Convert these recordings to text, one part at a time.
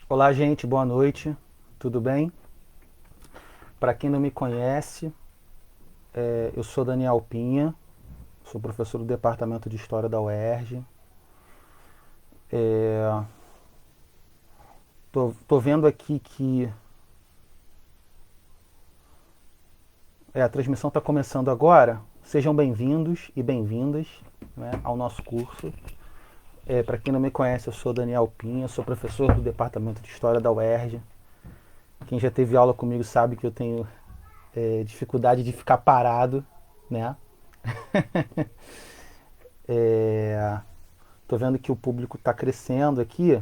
Olá, gente, boa noite, tudo bem? Para quem não me conhece, eu sou Daniel Pinha, sou professor do Departamento de História da UERJ. Tô vendo aqui que a transmissão está começando agora. Sejam bem-vindos e bem-vindas, né, ao nosso curso. Para quem não me conhece, eu sou Daniel Pinha, sou professor do Departamento de História da UERJ. Quem já teve aula comigo sabe que eu tenho dificuldade de ficar parado, né? Tô vendo que o público está crescendo aqui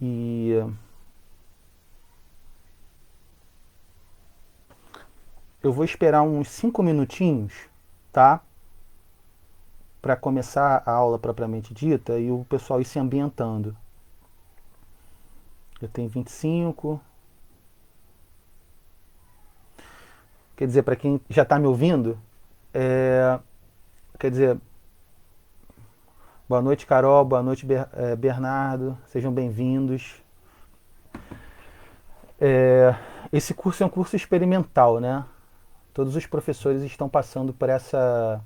e eu vou esperar uns 5 minutinhos, tá? Para começar a aula propriamente dita e o pessoal ir se ambientando. Eu tenho 25. Quer dizer, para quem já está me ouvindo, quer dizer, boa noite, Carol, boa noite, Bernardo, sejam bem-vindos. Esse curso é um curso experimental, né? Todos os professores estão passando por essa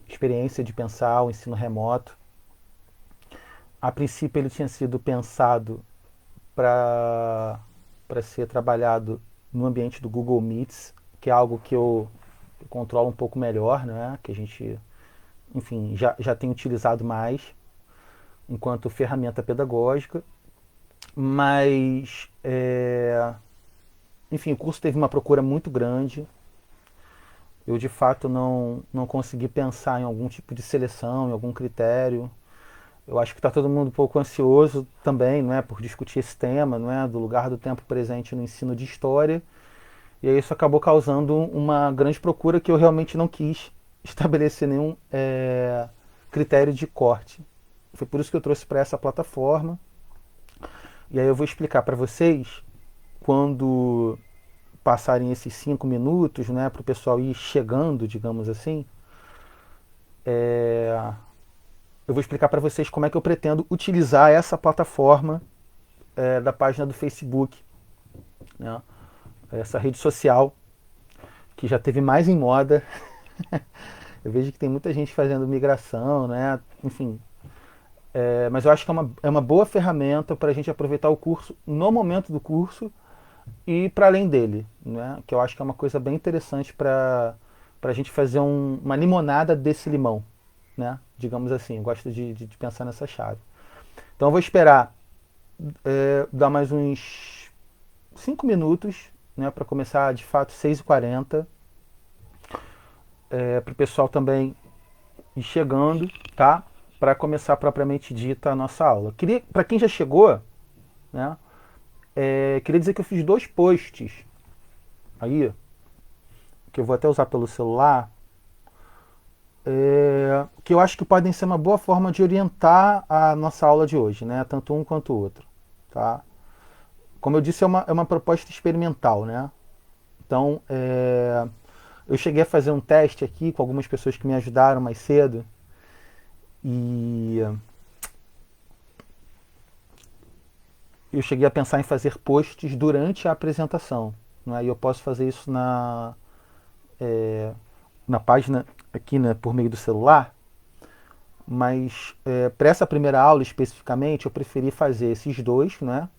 experiência de pensar o ensino remoto. A princípio ele tinha sido pensado para ser trabalhado no ambiente do Google Meets, que é algo que eu controlo um pouco melhor, né? Que a gente, enfim, já tem utilizado mais enquanto ferramenta pedagógica. Mas, enfim, o curso teve uma procura muito grande. Eu, de fato, não consegui pensar em algum tipo de seleção, em algum critério. Eu acho que está todo mundo um pouco ansioso também, não é, por discutir esse tema, não é, do lugar do tempo presente no ensino de história. E aí isso acabou causando uma grande procura que eu realmente não quis estabelecer nenhum critério de corte. Foi por isso que eu trouxe para essa plataforma. E aí eu vou explicar para vocês quando passarem esses 5 minutos, né, para o pessoal ir chegando, digamos assim. Eu vou explicar para vocês como é que eu pretendo utilizar essa plataforma da página do Facebook, né? Essa rede social que já teve mais em moda. Eu vejo que tem muita gente fazendo migração, né? Enfim. Mas eu acho que é uma boa ferramenta para a gente aproveitar o curso no momento do curso e para além dele, né? Que eu acho que é uma coisa bem interessante para a gente fazer uma limonada desse limão, né? Digamos assim, eu gosto de pensar nessa chave. Então eu vou esperar dar mais uns 5 minutos, né, para começar de fato 6h40, para o pessoal também ir chegando, tá? Para começar propriamente dita a nossa aula. Para quem já chegou, né, queria dizer que eu fiz 2 posts aí, que eu vou até usar pelo celular, que eu acho que podem ser uma boa forma de orientar a nossa aula de hoje, né? Tanto um quanto o outro, tá? Como eu disse, é uma proposta experimental, né? Então, eu cheguei a fazer um teste aqui com algumas pessoas que me ajudaram mais cedo e eu cheguei a pensar em fazer posts durante a apresentação, né? E eu posso fazer isso na página aqui, né, por meio do celular, mas para essa primeira aula especificamente eu preferi fazer esses dois, né?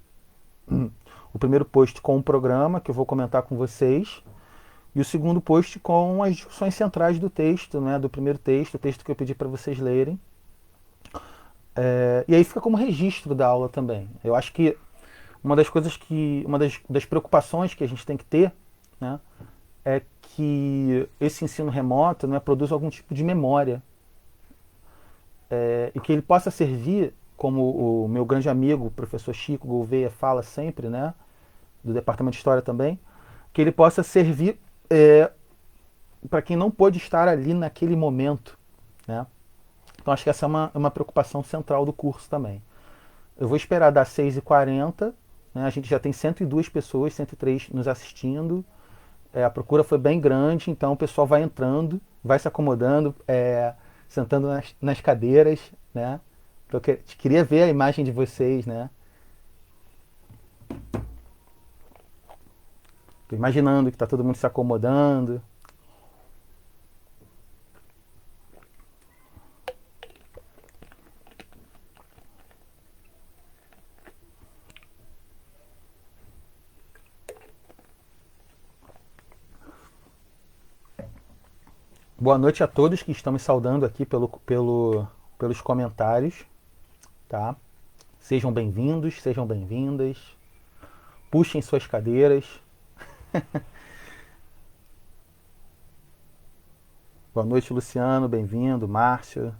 O primeiro post com o programa que eu vou comentar com vocês e o segundo post com as discussões centrais do texto, né, do primeiro texto, o texto que eu pedi para vocês lerem. E aí fica como registro da aula também. Eu acho que uma das preocupações que a gente tem que ter, né, é que esse ensino remoto, né, produza algum tipo de memória e que ele possa servir, como o meu grande amigo, o professor Chico Gouveia, fala sempre, né, do Departamento de História também, que ele possa servir para quem não pôde estar ali naquele momento, né? Então acho que essa é uma preocupação central do curso também. Eu vou esperar dar 6h40, né? A gente já tem 102 pessoas, 103 nos assistindo. A procura foi bem grande, então o pessoal vai entrando, vai se acomodando, sentando nas cadeiras, né? Eu queria ver a imagem de vocês, né? Tô imaginando que está todo mundo se acomodando. Boa noite a todos que estão me saudando aqui pelos comentários, tá? Sejam bem-vindos, sejam bem-vindas. Puxem suas cadeiras. Boa noite, Luciano, bem-vindo. Márcia.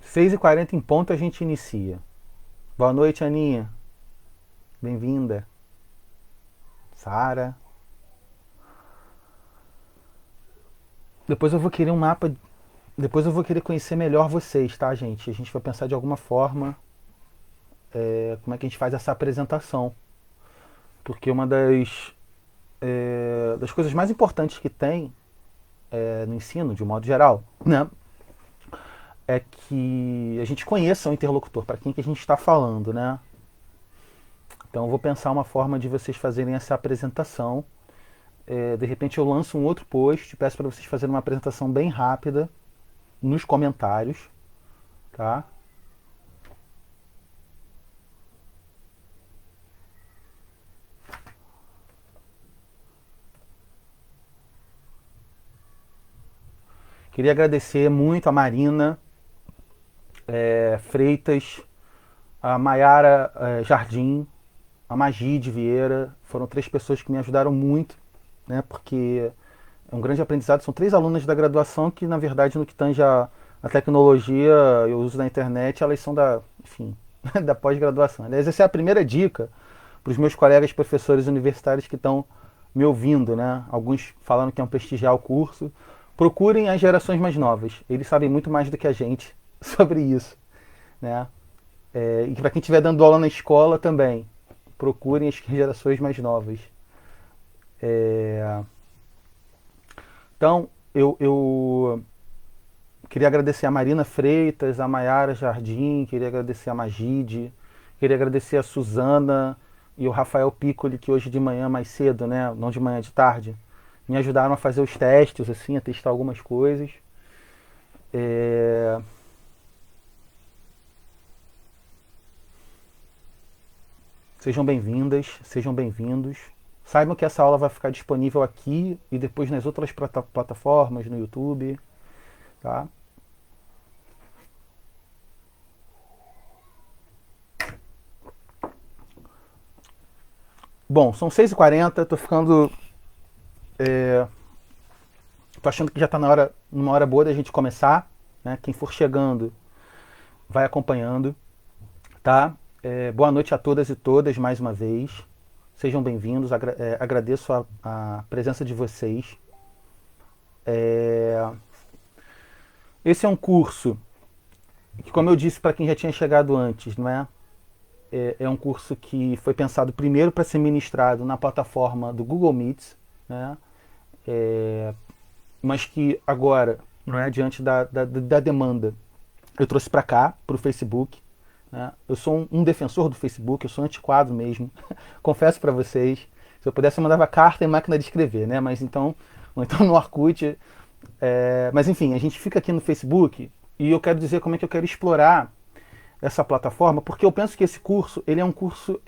Seis e 40 em ponto a gente inicia. Boa noite, Aninha. Bem-vinda. Sara. Depois eu vou querer um mapa. Depois eu vou querer conhecer melhor vocês, tá, gente? A gente vai pensar de alguma forma como é que a gente faz essa apresentação. Porque uma das coisas mais importantes que tem no ensino, de um modo geral, né, é que a gente conheça o interlocutor, para quem que a gente está falando, né? Então eu vou pensar uma forma de vocês fazerem essa apresentação. De repente eu lanço um outro post, peço para vocês fazerem uma apresentação bem rápida nos comentários, tá? Queria agradecer muito a Marina Freitas, a Maiara Jardim, a Magide Vieira. Foram 3 pessoas que me ajudaram muito, né? Porque é um grande aprendizado. São 3 alunas da graduação que, na verdade, no que tange a tecnologia e o uso da internet, elas são enfim, da pós-graduação. Aliás, essa é a primeira dica para os meus colegas professores universitários que estão me ouvindo, né? Alguns falando que iam prestigiar o curso. Procurem as gerações mais novas. Eles sabem muito mais do que a gente sobre isso, né? E para quem estiver dando aula na escola também, procurem as gerações mais novas. Então, eu queria agradecer a Marina Freitas, a Maiara Jardim, queria agradecer a Magide, queria agradecer a Suzana e o Rafael Piccoli, que hoje de manhã, mais cedo, né, não de manhã, de tarde, me ajudaram a fazer os testes, assim, a testar algumas coisas. Sejam bem-vindas, sejam bem-vindos. Saibam que essa aula vai ficar disponível aqui e depois nas outras plataformas, no YouTube, tá? Bom, são 6h40, tô ficando... tô achando que já está numa hora boa da gente começar, né? Quem for chegando, vai acompanhando, tá? Boa noite a todas e todas, mais uma vez. Sejam bem-vindos, agradeço a presença de vocês. Esse é um curso que, como eu disse para quem já tinha chegado antes, não é? É um curso que foi pensado primeiro para ser ministrado na plataforma do Google Meets, né? Mas que agora, não é, diante da demanda, eu trouxe para cá, para o Facebook. Né? Eu sou um defensor do Facebook, eu sou antiquado mesmo, confesso para vocês. Se eu pudesse, eu mandava carta e máquina de escrever, né? Mas então, ou então no Orkut. Mas enfim, a gente fica aqui no Facebook e eu quero dizer como é que eu quero explorar essa plataforma, porque eu penso que esse curso, ele é um curso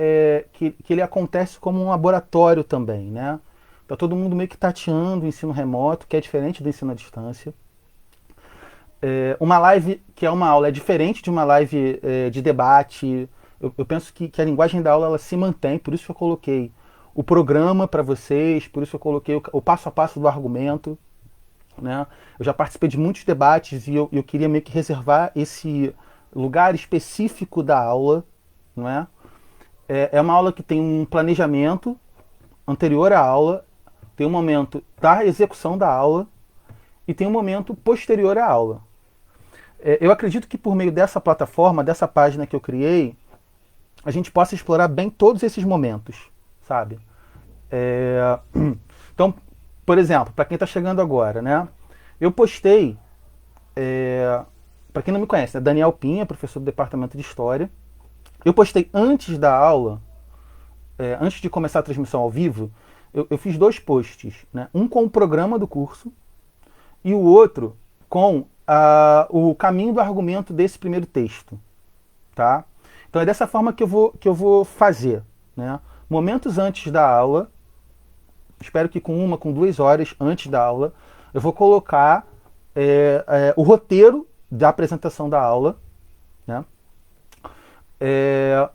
que ele acontece como um laboratório também, né? Tá todo mundo meio que tateando o ensino remoto, que é diferente do ensino à distância. Uma live que é uma aula é diferente de uma live de debate. Eu penso que a linguagem da aula ela se mantém, por isso que eu coloquei o programa para vocês, por isso que eu coloquei o passo a passo do argumento. Né? Eu já participei de muitos debates e eu queria meio que reservar esse lugar específico da aula. Não é? É uma aula que tem um planejamento anterior à aula, tem um momento da execução da aula e tem um momento posterior à aula. Eu acredito que por meio dessa plataforma, dessa página que eu criei, a gente possa explorar bem todos esses momentos, sabe? Então, por exemplo, para quem está chegando agora, né? Eu postei, para quem não me conhece, né? Daniel Pinha, professor do Departamento de História. Eu postei antes da aula, antes de começar a transmissão ao vivo, eu fiz 2 posts, né? Um com o programa do curso e o outro com o caminho do argumento desse primeiro texto, tá? Então é dessa forma que eu vou fazer, né? Momentos antes da aula, espero que com 2 horas antes da aula, eu vou colocar o roteiro da apresentação da aula, né?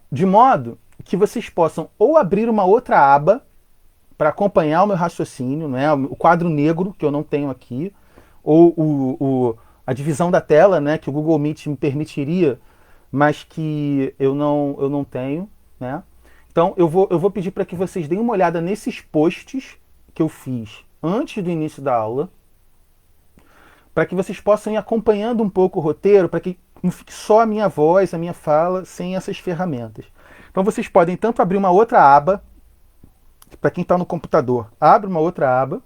De modo que vocês possam ou abrir uma outra aba para acompanhar o meu raciocínio, né? O quadro negro, que eu não tenho aqui, ou a divisão da tela, né? Que o Google Meet me permitiria, mas que eu não tenho, né? Então eu vou pedir para que vocês deem uma olhada nesses posts que eu fiz antes do início da aula, para que vocês possam ir acompanhando um pouco o roteiro, para que não fique só a minha voz, a minha fala, sem essas ferramentas. Então vocês podem tanto abrir uma outra aba, para quem está no computador, abre uma outra aba,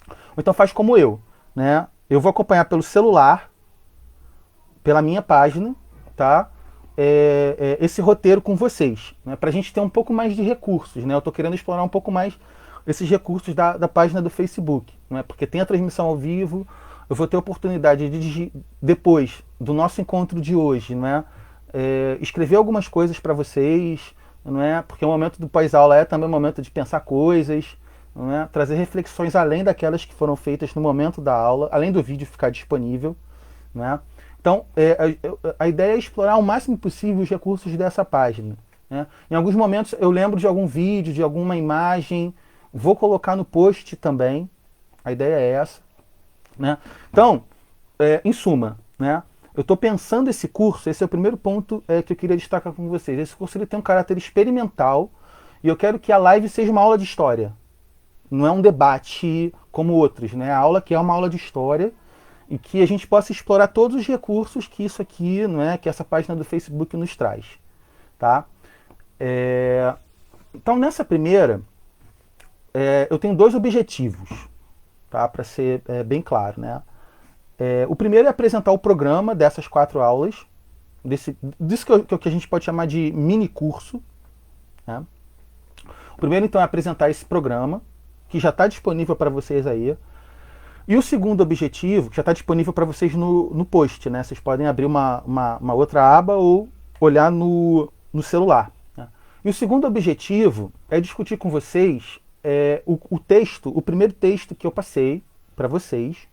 ou então faz como eu, né? Eu vou acompanhar pelo celular, pela minha página, tá? Esse roteiro com vocês, né? Para a gente ter um pouco mais de recursos, né? Eu estou querendo explorar um pouco mais esses recursos da página do Facebook, né? Porque tem a transmissão ao vivo, eu vou ter a oportunidade de, depois do nosso encontro de hoje, né? Escrever algumas coisas para vocês, não é? Porque o momento do pós-aula é também um momento de pensar coisas, não é? Trazer reflexões além daquelas que foram feitas no momento da aula, além do vídeo ficar disponível, não é? Então, a ideia é explorar o máximo possível os recursos dessa página, né? Em alguns momentos eu lembro de algum vídeo, de alguma imagem, vou colocar no post também, a ideia é essa, né? Então, em suma, né? Eu estou pensando esse curso, esse é o primeiro ponto que eu queria destacar com vocês. Esse curso ele tem um caráter experimental e eu quero que a live seja uma aula de história. Não é um debate como outros, né? A aula que é uma aula de história e que a gente possa explorar todos os recursos que isso aqui, não é, que essa página do Facebook nos traz, tá? Então nessa primeira, eu tenho 2 objetivos, tá? Para ser bem claro, né? O primeiro é apresentar o programa dessas 4 aulas, disso que a gente pode chamar de mini curso, né? O primeiro então é apresentar esse programa, que já está disponível para vocês aí. E o segundo objetivo, que já está disponível para vocês no post, né? Vocês podem abrir uma outra aba ou olhar no celular, né? E o segundo objetivo é discutir com vocês o texto, o primeiro texto que eu passei para vocês.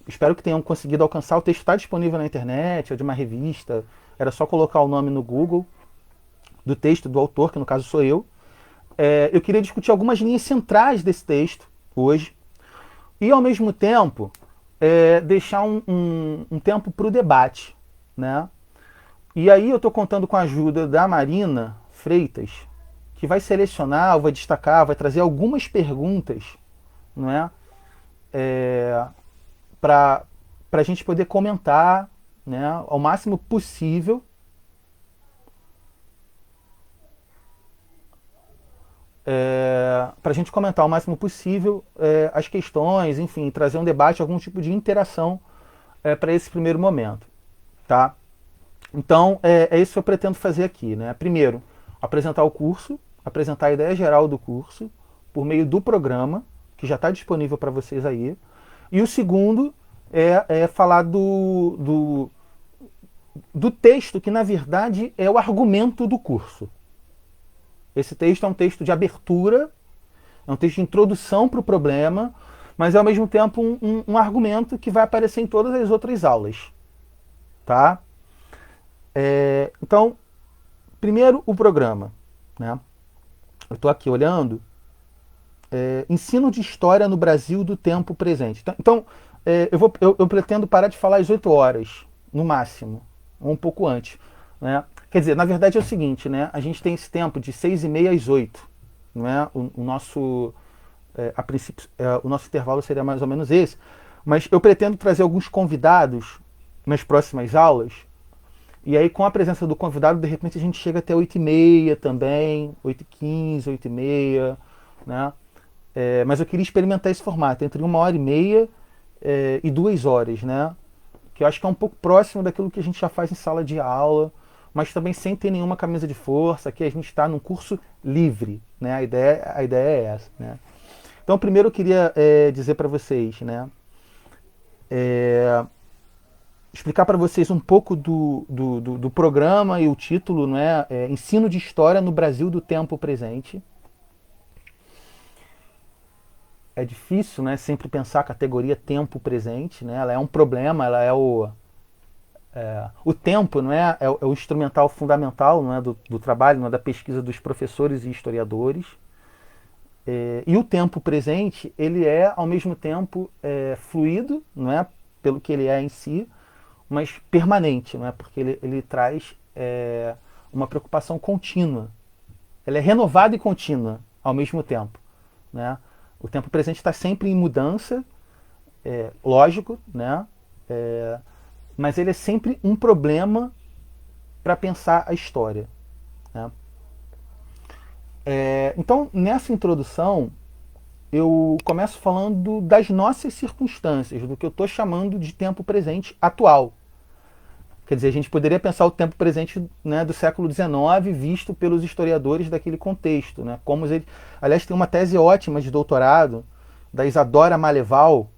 Espero que tenham conseguido alcançar. O texto está disponível na internet, é de uma revista. Era só colocar o nome no Google do texto, do autor, que no caso sou eu. Eu queria discutir algumas linhas centrais desse texto hoje. E ao mesmo tempo, deixar um tempo para o debate, né? E aí eu estou contando com a ajuda da Marina Freitas, que vai selecionar, vai destacar, vai trazer algumas perguntas, não é? Para a gente poder comentar, né, ao máximo possível, para a gente comentar ao máximo possível as questões, enfim, trazer um debate, algum tipo de interação para esse primeiro momento, tá? Então, é isso que eu pretendo fazer aqui, né? Primeiro, apresentar o curso, apresentar a ideia geral do curso, por meio do programa, que já está disponível para vocês aí. E o segundo é falar do texto, que na verdade é o argumento do curso. Esse texto é um texto de abertura, é um texto de introdução para o problema, mas é ao mesmo tempo um argumento que vai aparecer em todas as outras aulas, tá? Então, primeiro o programa, né? Eu estou aqui olhando, ensino de história no Brasil do tempo presente. Então, eu pretendo parar de falar às 8 horas, no máximo, ou um pouco antes, né? Quer dizer, na verdade é o seguinte, né? A gente tem esse tempo de 6h30 às 8, não é? O nosso, a princípio, o nosso intervalo seria mais ou menos esse, mas eu pretendo trazer alguns convidados nas próximas aulas, e aí com a presença do convidado, de repente a gente chega até 8h30 também, 8h15, 8h30, né? mas eu queria experimentar esse formato, entre 1h30 e 2 horas, né? Que eu acho que é um pouco próximo daquilo que a gente já faz em sala de aula, mas também sem ter nenhuma camisa de força, que a gente está num curso livre, né? A ideia é essa, né? Então, primeiro eu queria dizer para vocês, né? Explicar para vocês um pouco do programa e o título, né? Ensino de História no Brasil do Tempo Presente. É difícil, né? Sempre pensar a categoria tempo presente, né? Ela é um problema, ela é o tempo, não é? É o instrumental fundamental, não é? Do trabalho, não é? Da pesquisa dos professores e historiadores. E o tempo presente, ele é ao mesmo tempo fluido, não é? Pelo que ele é em si, mas permanente, não é? Porque ele traz uma preocupação contínua. Ela é renovada e contínua ao mesmo tempo, né? O tempo presente está sempre em mudança, lógico, né? Mas ele é sempre um problema para pensar a história, né? Então, nessa introdução, eu começo falando das nossas circunstâncias, do que eu estou chamando de tempo presente atual. Quer dizer, a gente poderia pensar o tempo presente, né, do século XIX visto pelos historiadores daquele contexto, né? Como ele, aliás, tem uma tese ótima de doutorado da Isadora Maleval,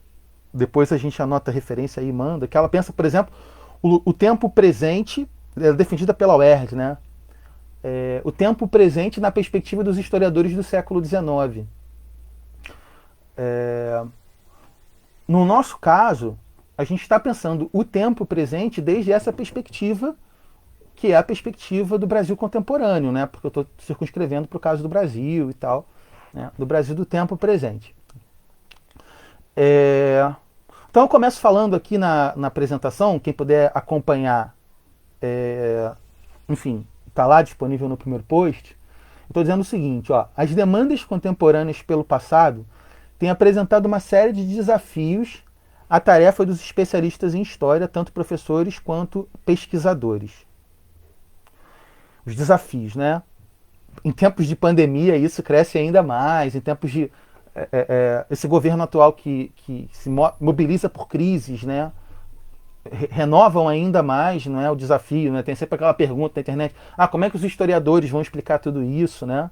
depois a gente anota a referência aí e manda, que ela pensa, por exemplo, o tempo presente, defendida pela UERJ, né? O tempo presente na perspectiva dos historiadores do século XIX. No nosso caso, a gente está pensando o tempo presente desde essa perspectiva, que é a perspectiva do Brasil contemporâneo, né? Porque eu estou circunscrevendo para o caso do Brasil e tal, né? Do Brasil do tempo presente. Então eu começo falando aqui na apresentação, quem puder acompanhar, enfim, está lá disponível no primeiro post. Estou dizendo o seguinte, ó, as demandas contemporâneas pelo passado têm apresentado uma série de desafios à tarefa dos especialistas em história, tanto professores quanto pesquisadores. Os desafios, né? Em tempos de pandemia isso cresce ainda mais, em tempos de esse governo atual que se mobiliza por crises, né? Renovam ainda mais, não é, o desafio, né? Tem sempre aquela pergunta na internet: como é que os historiadores vão explicar tudo isso, né?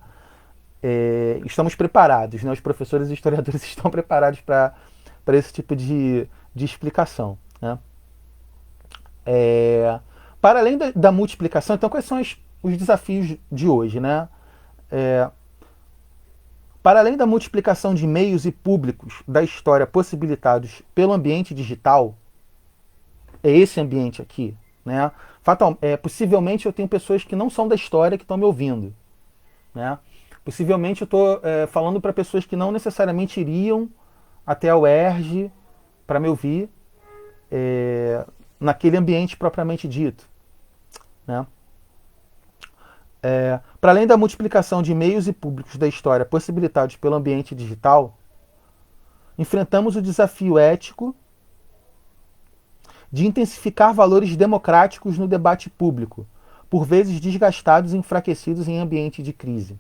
Estamos preparados, né? Os professores e historiadores estão preparados para esse tipo de explicação, né? Para além da multiplicação, então quais são os desafios de hoje, né? Para além da multiplicação de meios e públicos da história possibilitados pelo ambiente digital, é esse ambiente aqui, né? Possivelmente eu tenho pessoas que não são da história que estão me ouvindo, né? Possivelmente eu estou falando para pessoas que não necessariamente iriam até a UERJ para me ouvir naquele ambiente propriamente dito, né? Para além da multiplicação de meios e públicos da história possibilitados pelo ambiente digital, enfrentamos o desafio ético de intensificar valores democráticos no debate público, por vezes desgastados e enfraquecidos em ambiente de crise.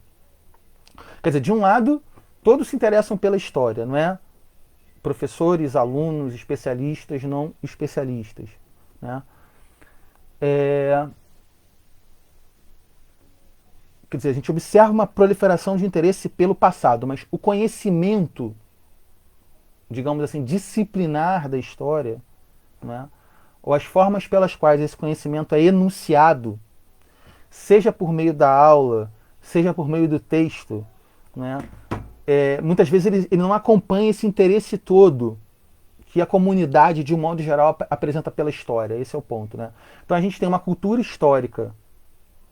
Quer dizer, de um lado, todos se interessam pela história, não é? Professores, alunos, especialistas, não especialistas, né? Quer dizer, a gente observa uma proliferação de interesse pelo passado, mas o conhecimento, digamos assim, disciplinar da história, né? Ou as formas pelas quais esse conhecimento é enunciado, seja por meio da aula, seja por meio do texto, né? Muitas vezes ele não acompanha esse interesse todo que a comunidade, de um modo geral, apresenta pela história. Esse é o ponto, né? Então a gente tem uma cultura histórica,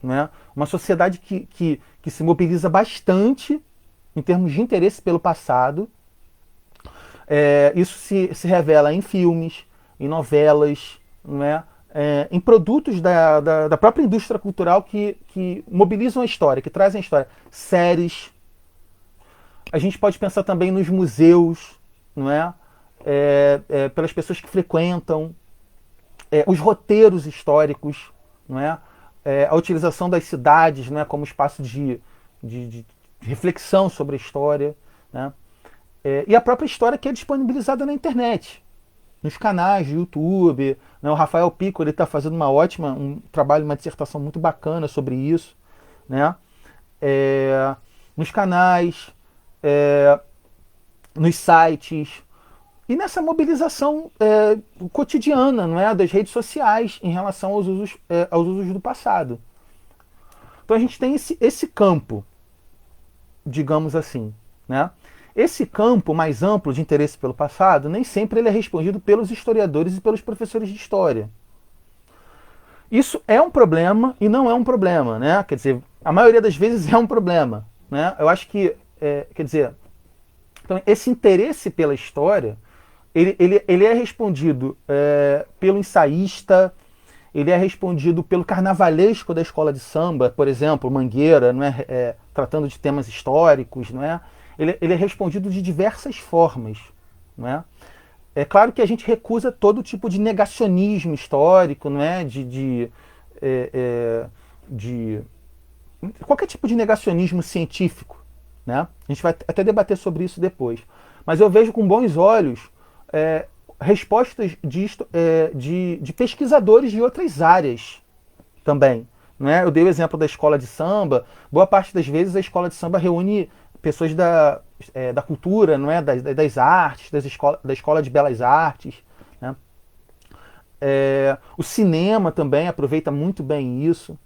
né? Uma sociedade que se mobiliza bastante em termos de interesse pelo passado. Isso se revela em filmes, em novelas, né? Em produtos da própria indústria cultural que mobilizam a história, que trazem a história. Séries. A gente pode pensar também nos museus, não é? Pelas pessoas que frequentam, os roteiros históricos, não é? A utilização das cidades, né, como espaço de reflexão sobre a história, né? E a própria história que é disponibilizada na internet, nos canais de YouTube, né? O Rafael Pico ele está fazendo um trabalho, uma dissertação muito bacana sobre isso, né? Nos canais, é, nos sites e nessa mobilização cotidiana, não é, das redes sociais em relação aos usos do passado. Então a gente tem esse campo, digamos assim, né? Esse campo mais amplo de interesse pelo passado, nem sempre ele é respondido pelos historiadores e pelos professores de história. Isso é um problema e não é um problema, né? Quer dizer, a maioria das vezes é um problema, né? Eu acho que, quer dizer, então esse interesse pela história, ele é respondido pelo ensaísta, ele é respondido pelo carnavalesco da escola de samba, por exemplo, Mangueira, não é? Tratando de temas históricos, não é? Ele é respondido de diversas formas, não é? É claro que a gente recusa todo tipo de negacionismo histórico, não é? De qualquer tipo de negacionismo científico, né? A gente vai até debater sobre isso depois. Mas eu vejo com bons olhos respostas de pesquisadores de outras áreas também. Não é? Eu dei o exemplo da escola de samba. Boa parte das vezes a escola de samba reúne pessoas da cultura, não é? Das artes, da escola de belas artes. Né? O cinema também aproveita muito bem isso.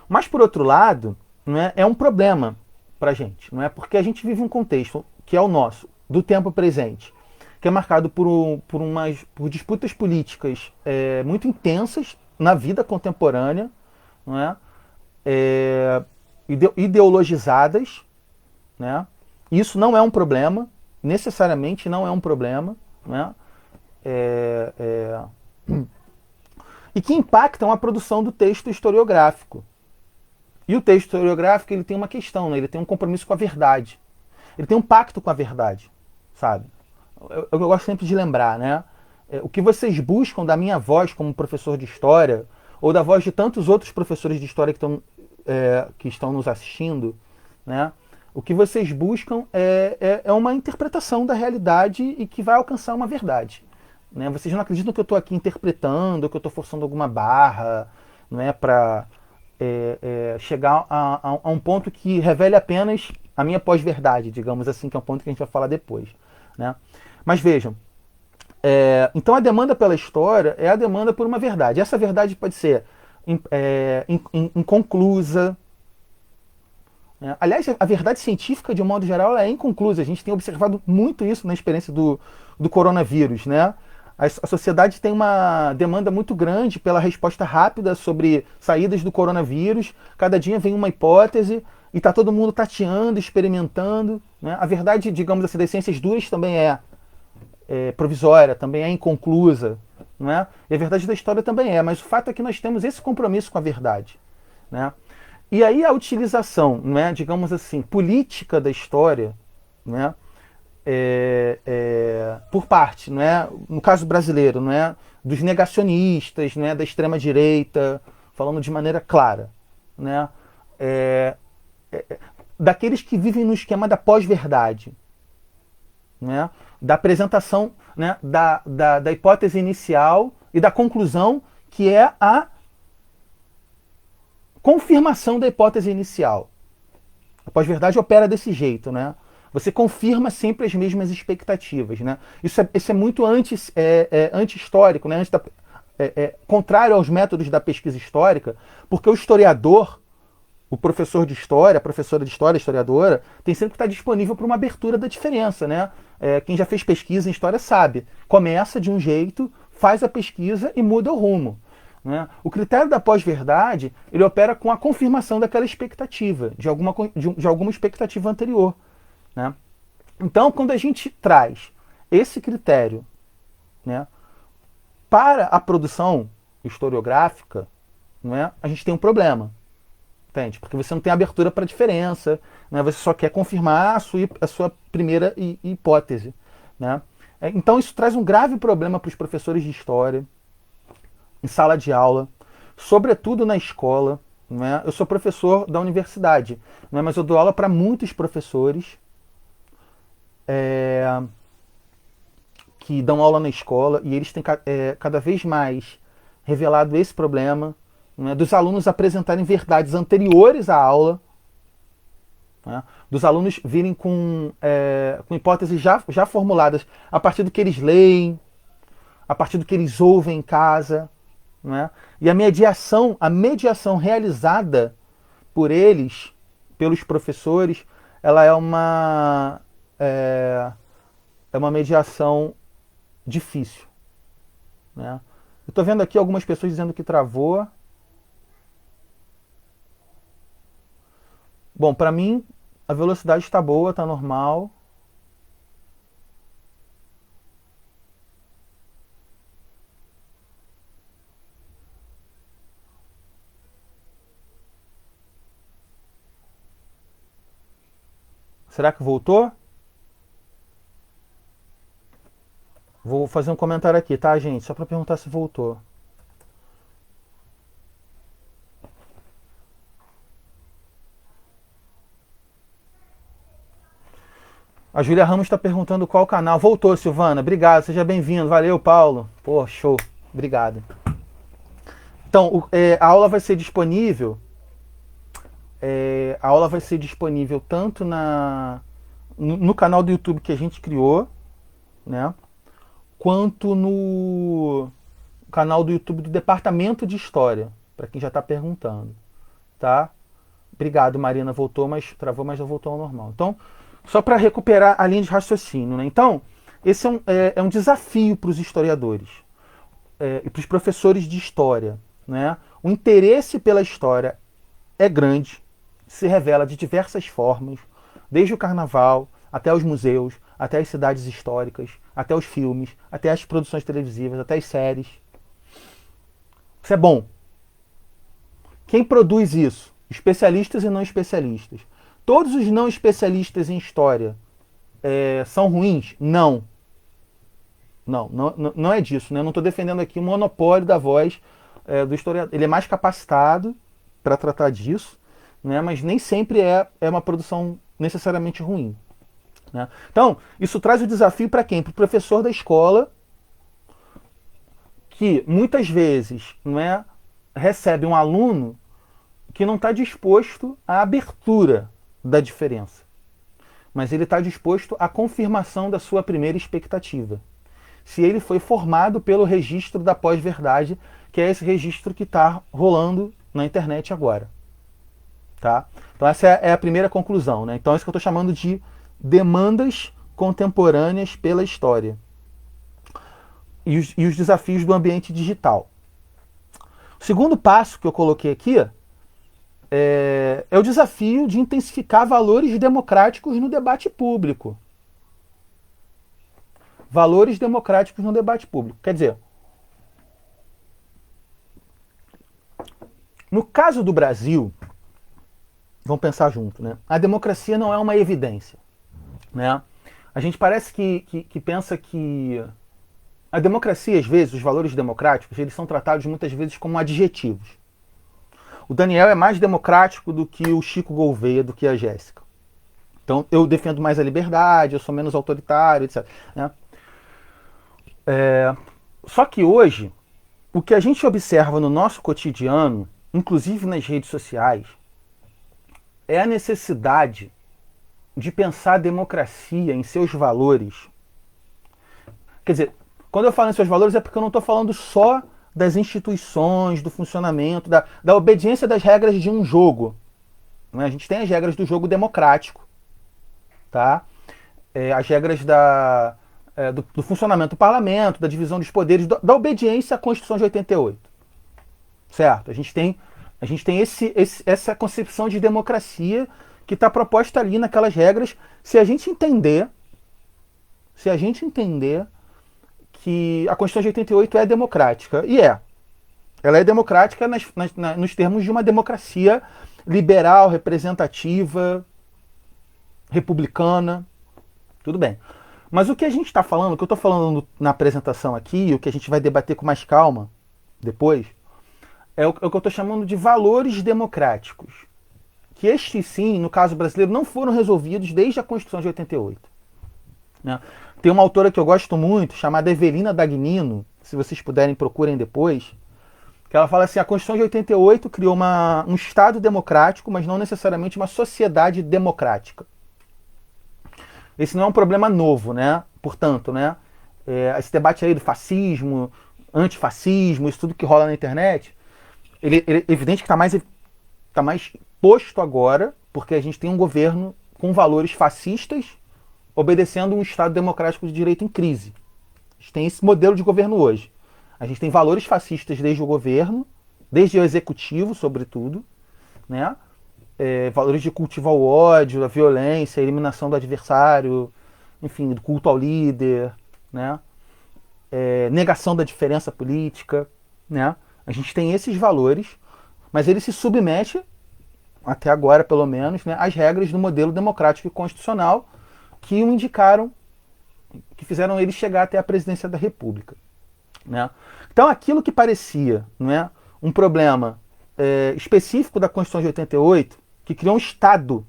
Mas, por outro lado, não é um problema para a gente. Não é? Porque a gente vive um contexto que é o nosso, do tempo presente, que é marcado por disputas políticas muito intensas na vida contemporânea, não é? Ideologizadas, né? Isso não é um problema, necessariamente não é um problema, né? E que impactam a produção do texto historiográfico. E o texto historiográfico ele tem uma questão, né? Ele tem um compromisso com a verdade. Ele tem um pacto com a verdade, sabe? Eu gosto sempre de lembrar, né? O que vocês buscam da minha voz como professor de história, ou da voz de tantos outros professores de história que estão nos assistindo, né? O que vocês buscam é uma interpretação da realidade e que vai alcançar uma verdade. Né? Vocês não acreditam que eu estou aqui interpretando, que eu estou forçando alguma barra, não é, para chegar a um ponto que revele apenas a minha pós-verdade, digamos assim, que é um ponto que a gente vai falar depois. Né? Mas vejam, então a demanda pela história é a demanda por uma verdade. Essa verdade pode ser inconclusa. Aliás, a verdade científica, de um modo geral, ela é inconclusa. A gente tem observado muito isso na experiência do coronavírus. Né? A sociedade tem uma demanda muito grande pela resposta rápida sobre saídas do coronavírus. Cada dia vem uma hipótese e está todo mundo tateando, experimentando. Né? A verdade, digamos assim, das ciências duras também é provisória, também é inconclusa. Não é? E a verdade da história também é. Mas o fato é que nós temos esse compromisso com a verdade. Né? E aí a utilização, né, digamos assim, política da história, né, por parte, né, no caso brasileiro, né, dos negacionistas, né, da extrema-direita, falando de maneira clara, né, daqueles que vivem no esquema da pós-verdade, né, da apresentação, né, da hipótese inicial e da conclusão, que é a confirmação da hipótese inicial. A pós-verdade opera desse jeito, né? Você confirma sempre as mesmas expectativas, né? Isso é muito anti-histórico, né? Contrário aos métodos da pesquisa histórica, porque o historiador, o professor de história, a professora de história, a historiadora, tem sempre que estar disponível para uma abertura da diferença, né? Quem já fez pesquisa em história sabe. Começa de um jeito, faz a pesquisa e muda o rumo. Né? O critério da pós-verdade ele opera com a confirmação daquela expectativa, de alguma expectativa anterior. Né? Então, quando a gente traz esse critério, né, para a produção historiográfica, né, a gente tem um problema. Entende? Porque você não tem abertura para a diferença, né? Você só quer confirmar a sua primeira hipótese. Né? Então, isso traz um grave problema para os professores de história, em sala de aula, sobretudo na escola. Né? Eu sou professor da universidade, né? Mas eu dou aula para muitos professores. que dão aula na escola, e eles têm cada vez mais revelado esse problema, né, dos alunos apresentarem verdades anteriores à aula, né, dos alunos virem com hipóteses já formuladas a partir do que eles leem, a partir do que eles ouvem em casa, né, e a mediação realizada por eles, pelos professores, ela é uma mediação difícil, né? Eu estou vendo aqui algumas pessoas dizendo que travou. Bom, para mim a velocidade está boa, está normal. Será que voltou? Vou fazer um comentário aqui, tá, gente? Só para perguntar se voltou. A Júlia Ramos está perguntando qual canal. Voltou, Silvana. Obrigado, seja bem-vindo. Valeu, Paulo. Pô, show. Obrigado. Então, a aula vai ser disponível. A aula vai ser disponível tanto no canal do YouTube que a gente criou, né? Quanto no canal do YouTube do Departamento de História, para quem já está perguntando, tá? Obrigado, Marina, voltou, mas travou, mas já voltou ao normal. Então, só para recuperar a linha de raciocínio, né? Então, esse é um desafio para os historiadores e para os professores de história, né? O interesse pela história é grande, se revela de diversas formas, desde o carnaval até os museus, até as cidades históricas, até os filmes, até as produções televisivas, até as séries. Isso é bom. Quem produz isso? Especialistas e não especialistas. Todos os não especialistas em história são ruins? Não. Não é disso, né? Não estou defendendo aqui o monopólio da voz do historiador. Ele é mais capacitado para tratar disso, né? Mas nem sempre é uma produção necessariamente ruim, né? Então, isso traz o desafio para quem? Para o professor da escola, que muitas vezes, não é, recebe um aluno que não está disposto à abertura da diferença, mas ele está disposto à confirmação da sua primeira expectativa. Se ele foi formado pelo registro da pós-verdade, que é esse registro que está rolando na internet agora. Tá? Então essa é a primeira conclusão, né? Então é isso que eu estou chamando de demandas contemporâneas pela história. E os desafios do ambiente digital. O segundo passo que eu coloquei aqui é o desafio de intensificar valores democráticos no debate público. Valores democráticos no debate público. Quer dizer, no caso do Brasil, vamos pensar junto, né? A democracia não é uma evidência, né? A gente parece que pensa que a democracia, às vezes, os valores democráticos, eles são tratados muitas vezes como adjetivos. O Daniel é mais democrático do que o Chico Gouveia, do que a Jéssica. Então, eu defendo mais a liberdade, eu sou menos autoritário, etc. Né? Só que hoje, o que a gente observa no nosso cotidiano, inclusive nas redes sociais, é a necessidade de pensar a democracia em seus valores. Quer dizer, quando eu falo em seus valores é porque eu não estou falando só das instituições, do funcionamento, da obediência das regras de um jogo. Né? A gente tem as regras do jogo democrático, tá? As regras do funcionamento do parlamento, da divisão dos poderes, da obediência à Constituição de 88. Certo? A gente tem essa concepção de democracia que está proposta ali naquelas regras. Se a gente entender que a Constituição de 88 é democrática, e ela é democrática nos termos de uma democracia liberal, representativa, republicana, tudo bem. Mas o que a gente está falando, o que eu estou falando na apresentação aqui, o que a gente vai debater com mais calma depois, é o que eu estou chamando de valores democráticos. Que estes, sim, no caso brasileiro, não foram resolvidos desde a Constituição de 88. né? Tem uma autora que eu gosto muito, chamada Evelina Dagnino, se vocês puderem, procurem depois, que ela fala assim, a Constituição de 88 criou um Estado democrático, mas não necessariamente uma sociedade democrática. Esse não é um problema novo, né? Portanto, né? Esse debate aí do fascismo, antifascismo, isso tudo que rola na internet, ele é evidente que tá mais posto agora, porque a gente tem um governo com valores fascistas obedecendo um Estado democrático de direito em crise. A gente tem esse modelo de governo hoje. A gente tem valores fascistas desde o governo, desde o executivo, sobretudo, né? Valores de cultivo ao ódio, a violência, a eliminação do adversário, enfim, do culto ao líder, né? Negação da diferença política, né? A gente tem esses valores, mas ele se submete, até agora pelo menos, né, às regras do modelo democrático e constitucional que o indicaram, que fizeram ele chegar até a presidência da República, né? Então aquilo que parecia, não é, um problema específico da Constituição de 88, que criou um Estado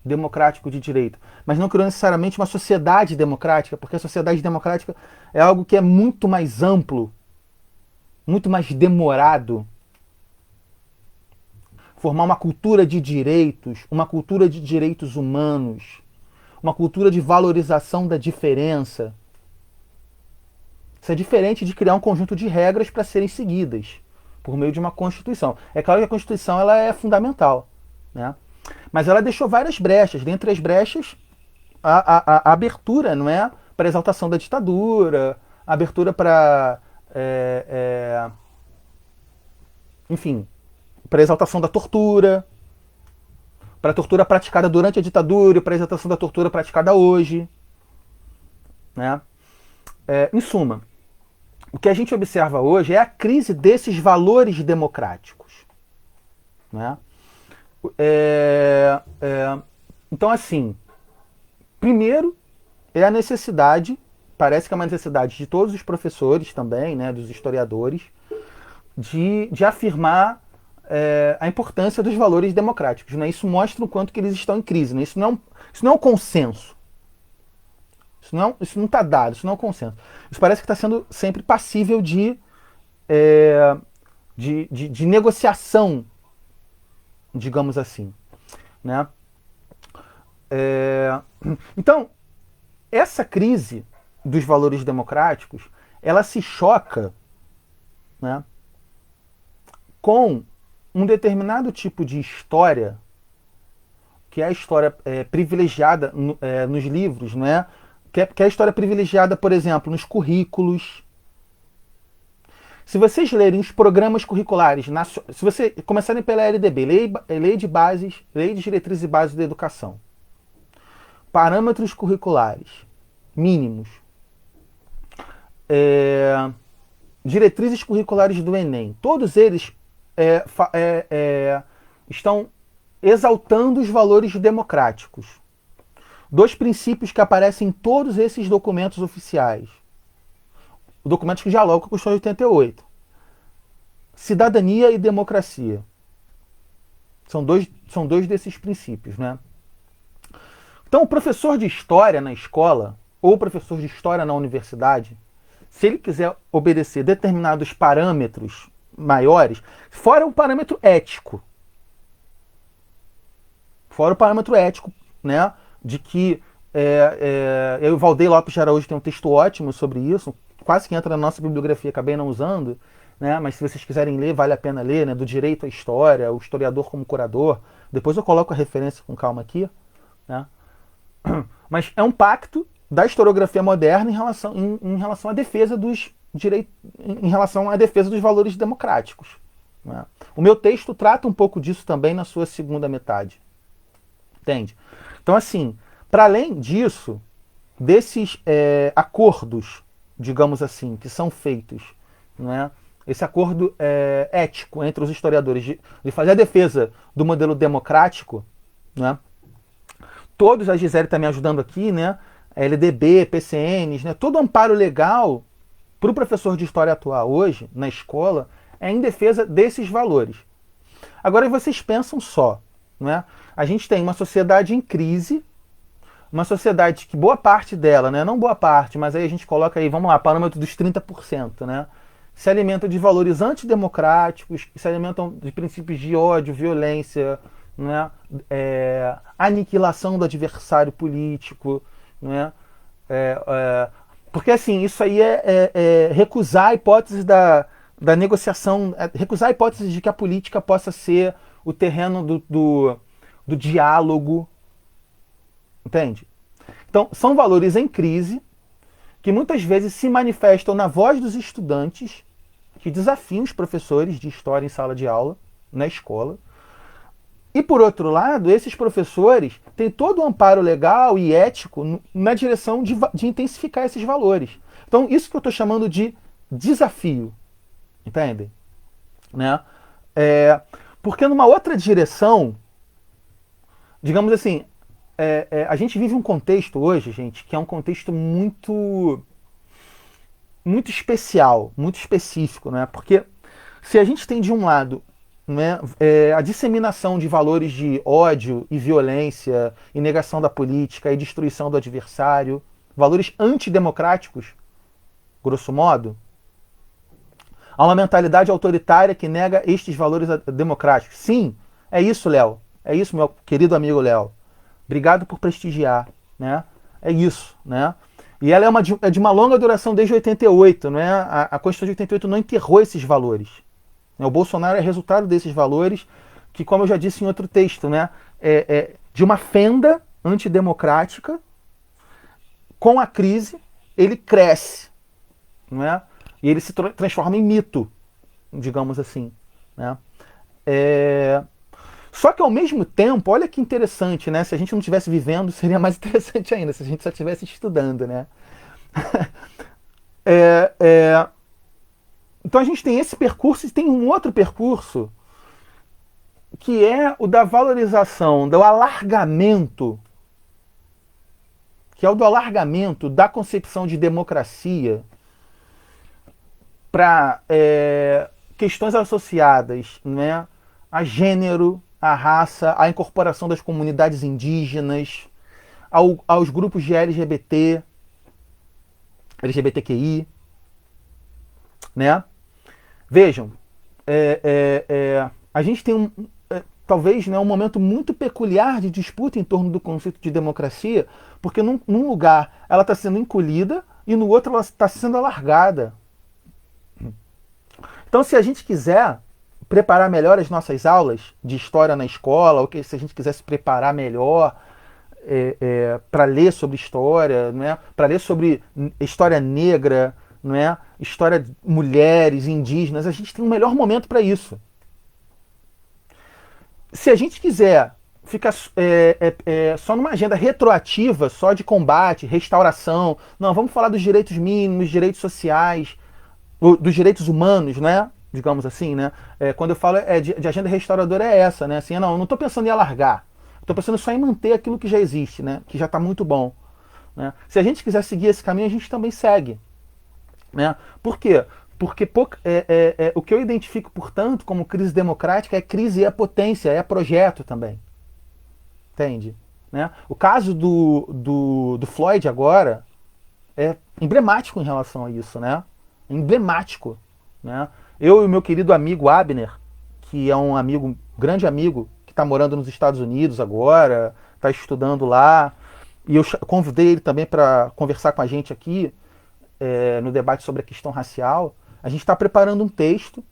democrático de direito, mas não criou necessariamente uma sociedade democrática, porque a sociedade democrática é algo que é muito mais amplo, muito mais demorado. Formar uma cultura de direitos, uma cultura de direitos humanos, uma cultura de valorização da diferença. Isso é diferente de criar um conjunto de regras para serem seguidas por meio de uma Constituição. É claro que a Constituição ela é fundamental, né? Mas ela deixou várias brechas. Dentre as brechas, a abertura, não é, para a exaltação da ditadura, a abertura para, enfim, para a exaltação da tortura, para a tortura praticada durante a ditadura e para a exaltação da tortura praticada hoje, né? Em suma, o que a gente observa hoje é a crise desses valores democráticos, né? Então, assim, primeiro é a necessidade, parece que é uma necessidade de todos os professores também, né, dos historiadores, de afirmar a importância dos valores democráticos, né? Isso mostra o quanto que eles estão em crise, né? Isso não é um consenso. Isso não está dado, isso não é um consenso. Isso parece que está sendo sempre passível de negociação, digamos assim, né? Então, essa crise dos valores democráticos, ela se choca, né, com um determinado tipo de história, que é a história privilegiada nos livros, não é? Que é a história privilegiada, por exemplo, nos currículos. Se vocês lerem os programas curriculares, se vocês começarem pela LDB, Lei de Diretrizes e Bases da Educação, parâmetros curriculares mínimos, diretrizes curriculares do Enem, todos eles estão exaltando os valores democráticos. Dois princípios que aparecem em todos esses documentos oficiais. Documentos que dialogam com a Constituição de 88. Cidadania e democracia. São dois desses princípios, né? Então, o professor de história na escola, ou o professor de história na universidade, se ele quiser obedecer determinados parâmetros maiores, fora o parâmetro ético, né, de que eu e o Valdeir Lopes de Araújo tem um texto ótimo sobre isso, quase que entra na nossa bibliografia, acabei não usando, né, mas se vocês quiserem ler, vale a pena ler, né, do direito à história, o historiador como curador, depois eu coloco a referência com calma aqui, né, mas é um pacto da historiografia moderna em relação à defesa dos direitos, em relação à defesa dos valores democráticos, né. O meu texto trata um pouco disso também na sua segunda metade, entende? Então, assim, para além disso, desses acordos, digamos assim, que são feitos, né, esse acordo ético entre os historiadores de fazer a defesa do modelo democrático, né, todos, a Gisele está me ajudando aqui, né, LDB, PCNs, né, todo amparo legal para o professor de história atuar hoje, na escola, é em defesa desses valores. Agora vocês pensam só, né, a gente tem uma sociedade em crise, uma sociedade que boa parte dela, né, não boa parte, mas aí a gente coloca aí, vamos lá, parâmetro dos 30%, né, se alimentam de valores antidemocráticos, se alimentam de princípios de ódio, violência, né, aniquilação do adversário político, né, porque assim, isso aí é recusar a hipótese da negociação, recusar a hipótese de que a política possa ser o terreno do diálogo, entende? Então, são valores em crise que muitas vezes se manifestam na voz dos estudantes que desafiam os professores de história em sala de aula, na escola. E, por outro lado, esses professores têm todo o amparo legal e ético na direção de intensificar esses valores. Então, isso que eu estou chamando de desafio, entendem? Né? Porque numa outra direção, digamos assim, a gente vive um contexto hoje, gente, que é um contexto muito especial, muito específico, né? Porque se a gente tem de um lado, né, a disseminação de valores de ódio e violência, e negação da política e destruição do adversário, valores antidemocráticos, grosso modo, há uma mentalidade autoritária que nega estes valores democráticos. Sim, é isso, Léo. É isso, meu querido amigo Léo. Obrigado por prestigiar, né? É isso, né? E ela é de uma longa duração desde 88, né? A Constituição de 88 não enterrou esses valores. O Bolsonaro é resultado desses valores que, como eu já disse em outro texto, né? De uma fenda antidemocrática, com a crise, ele cresce, né? E ele se transforma em mito, digamos assim, né? Só que ao mesmo tempo, olha que interessante, né? Se a gente não estivesse vivendo, seria mais interessante ainda, se a gente só estivesse estudando, né? Então a gente tem esse percurso e tem um outro percurso que é o da valorização, do alargamento, que é o do alargamento da concepção de democracia para questões associadas, né, a gênero, a raça, a incorporação das comunidades indígenas, aos grupos de LGBTQI, né? Vejam, a gente tem talvez, né, um momento muito peculiar de disputa em torno do conceito de democracia, porque num lugar ela está sendo encolhida e no outro ela está sendo alargada. Então, se a gente quiser preparar melhor as nossas aulas de história na escola, ou se a gente quiser se preparar melhor para ler sobre história, né, para ler sobre história negra, né, história de mulheres, indígenas, a gente tem um melhor momento para isso. Se a gente quiser ficar só numa agenda retroativa, só de combate, restauração, não, vamos falar dos direitos mínimos, direitos sociais, dos direitos humanos, né? Digamos assim, né? Quando eu falo de agenda restauradora é essa, né? Assim, eu não estou pensando em alargar, estou pensando só em manter aquilo que já existe, né? Que já está muito bom, né? Se a gente quiser seguir esse caminho, a gente também segue, né? Por quê? Porque o que eu identifico, portanto, como crise democrática é crise e é potência, é projeto também. Entende? Né? O caso do Floyd agora é emblemático em relação a isso, né? Emblemático, né? Eu e o meu querido amigo Abner, que é um amigo, grande amigo, que está morando nos Estados Unidos agora, está estudando lá, e eu convidei ele também para conversar com a gente aqui no debate sobre a questão racial. A gente está preparando um texto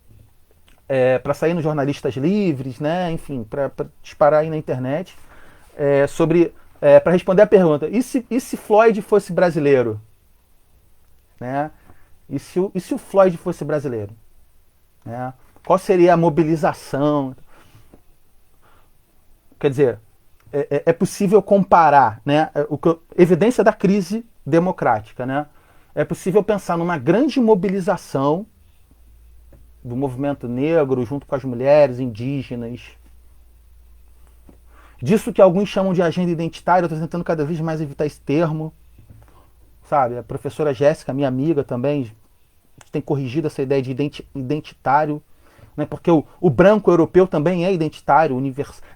para sair nos Jornalistas Livres, né? Enfim, para disparar aí na internet, para responder a pergunta: e se Floyd fosse brasileiro? Né? E se o Floyd fosse brasileiro? Né? Qual seria a mobilização? Quer dizer, é possível comparar, né? Evidência da crise democrática, né? É possível pensar numa grande mobilização do movimento negro junto com as mulheres indígenas. Disso que alguns chamam de agenda identitária, eu estou tentando cada vez mais evitar esse termo. Sabe, a professora Jéssica, minha amiga também, tem corrigido essa ideia de identitário, né? Porque o branco europeu também é identitário,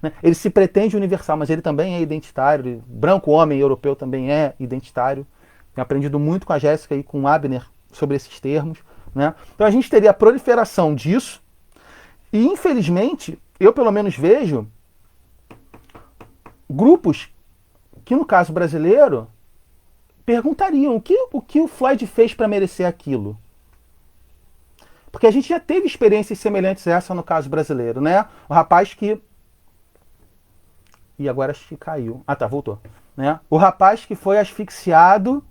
né? Ele se pretende universal, mas ele também é identitário. O branco homem europeu também é identitário. Tenho aprendido muito com a Jéssica e com o Abner sobre esses termos, né? Então a gente teria a proliferação disso e, infelizmente, eu pelo menos vejo grupos que, no caso brasileiro, perguntariam o que o Floyd fez para merecer aquilo. Porque a gente já teve experiências semelhantes a essa no caso brasileiro, né? O rapaz que... E agora acho que caiu. Ah, tá, voltou. Né? O rapaz que foi asfixiado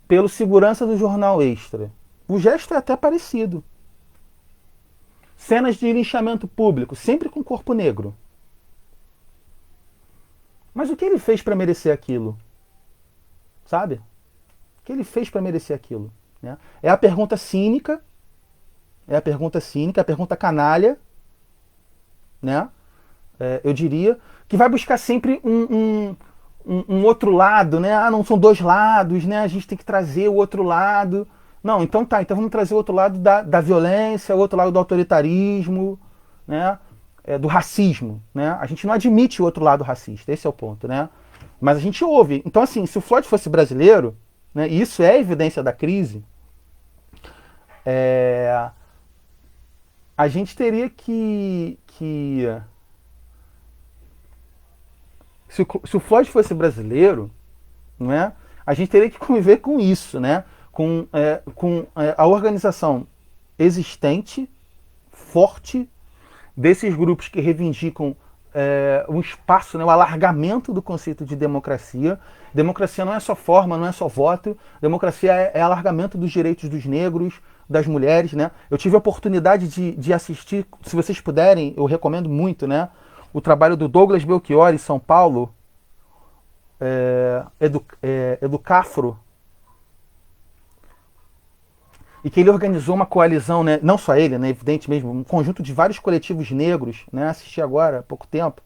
pelo segurança do Jornal Extra. O gesto é até parecido. Cenas de linchamento público, sempre com corpo negro. Mas o que ele fez para merecer aquilo? Sabe? O que ele fez para merecer aquilo? Né? É a pergunta cínica, a pergunta canalha, né? Eu diria, que vai buscar sempre um outro lado, né? Ah, não são dois lados, né? A gente tem que trazer o outro lado. Não, então tá, então vamos trazer o outro lado da violência, o outro lado do autoritarismo, né? Do racismo, né? A gente não admite o outro lado racista, esse é o ponto, né? Mas a gente ouve. Então, assim, se o Floyd fosse brasileiro, né, e isso é evidência da crise, a gente teria que se o Floyd fosse brasileiro, não é? A gente teria que conviver com isso, né? Com a organização existente, forte, desses grupos que reivindicam um espaço, né, o alargamento do conceito de democracia. Democracia não é só forma, não é só voto. Democracia é alargamento dos direitos dos negros, das mulheres, né? Eu tive a oportunidade de assistir, se vocês puderem, eu recomendo muito, o trabalho do Douglas Belchior em São Paulo, Educafro, e que ele organizou uma coalizão, né, não só ele, né, evidente mesmo, um conjunto de vários coletivos negros, né, assisti agora há pouco tempo,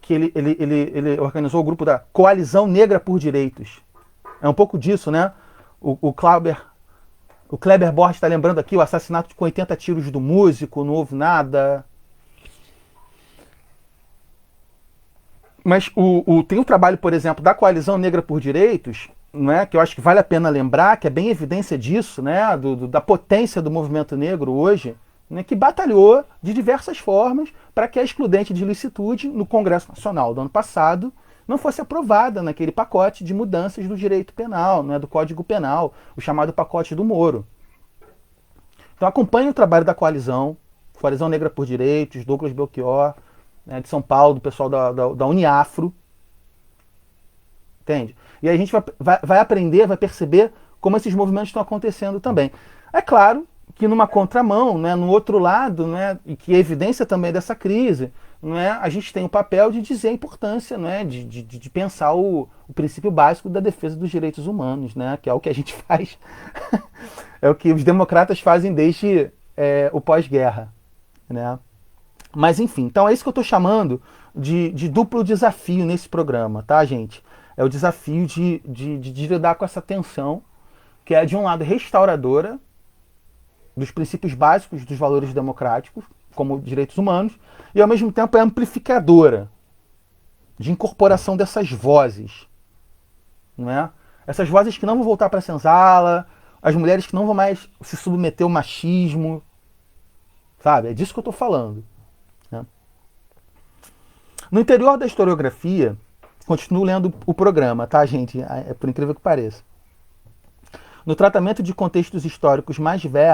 que ele organizou o grupo da Coalizão Negra por Direitos. É um pouco disso, né? O Kleber Borges está lembrando aqui o assassinato com 80 tiros do músico, não houve nada. Mas tem o trabalho, por exemplo, da Coalizão Negra por Direitos, né, que eu acho que vale a pena lembrar, que é bem evidência disso, né, da potência do movimento negro hoje, né, que batalhou de diversas formas para que a excludente de licitude no Congresso Nacional do ano passado não fosse aprovada naquele pacote de mudanças do direito penal, né, do Código Penal, o chamado pacote do Moro. Então acompanhe o trabalho da Coalizão Negra por Direitos, Douglas Belchior, né, de São Paulo, do pessoal da Uniafro. Entende? E aí a gente vai aprender, vai perceber como esses movimentos estão acontecendo também. É claro que numa contramão, né, no outro lado, né, e que é evidência também dessa crise, né, a gente tem o papel de dizer a importância, né, de pensar o princípio básico da defesa dos direitos humanos, né, que é o que a gente faz, é o que os democratas fazem desde o pós-guerra, né? Mas enfim, então é isso que eu estou chamando de duplo desafio nesse programa, tá, gente? É o desafio de lidar com essa tensão, que é, de um lado, restauradora dos princípios básicos dos valores democráticos, como direitos humanos, e ao mesmo tempo é amplificadora de incorporação dessas vozes, não é? Essas vozes que não vão voltar para a senzala, as mulheres que não vão mais se submeter ao machismo, sabe? É disso que eu estou falando. No interior da historiografia, continuo lendo o programa, tá, gente? É por incrível que pareça. No tratamento de contextos históricos mais diversos,